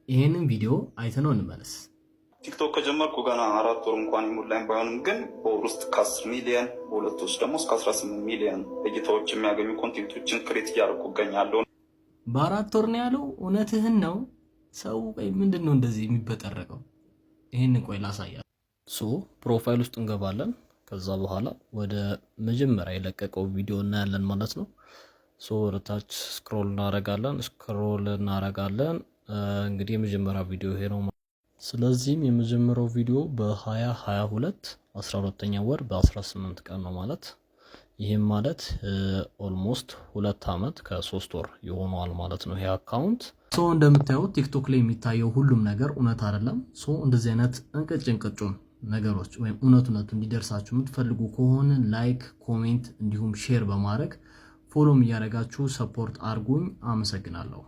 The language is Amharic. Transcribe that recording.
ይሄንን ቪዲዮ አይተነው እንመለስ። ቲክቶክ ከጀመርኩ ገና 4 ወር እንኳን ይሞላኝ ባይሆንም ግን በወር ውስጥ ከ10 ሚሊዮን በሁለት ውስጥ ደግሞ እስከ 18 ሚሊዮን እይታዎች የሚያገኙ ኮንቴንቶችን ክሬት እያደረኩ እገኛለሁ። በ4 ወር ነው ያለው። እውነትህን ነው። ሰው ቆይ ምንድነው እንደዚህ የሚበጠረቀው? ይሄንን ቆይ ላሳያችሁ። ፕሮፋይል ውስጥ እንገባለን። ከዛ በኋላ ወደ መጀመሪያ የለቀቀው ቪዲዮ እናያለን ማለት ነው። ወደታች ስክሮል እናረጋለን። እንግዲህ የመጀመሪያው ቪዲዮ ይሄ ነው። ስለዚህም የመጀመሪያው ቪዲዮ በ2022 12ኛ ወር በ18 ቀን ነው ማለት። ይህም ማለት ኦልሞስት 2 ዓመት ከ3 ወር ይሆነዋል ማለት ነው። ይሄ አካውንት እንደምታዩት ቲክቶክ ላይ የሚታየው ሁሉም ነገር እውነት አይደለም። እንደዚህ አይነት እንቅጭን ነገሮች ወይም እውነቱ እንዲደርሳችሁ የምትፈልጉ ከሆነ ላይክ፣ ኮሜንት እንዲሁም ሼር በማድረግ ፎሎም እያደረጋችሁ ሰፖርት አርጉኝ። አመሰግናለሁ።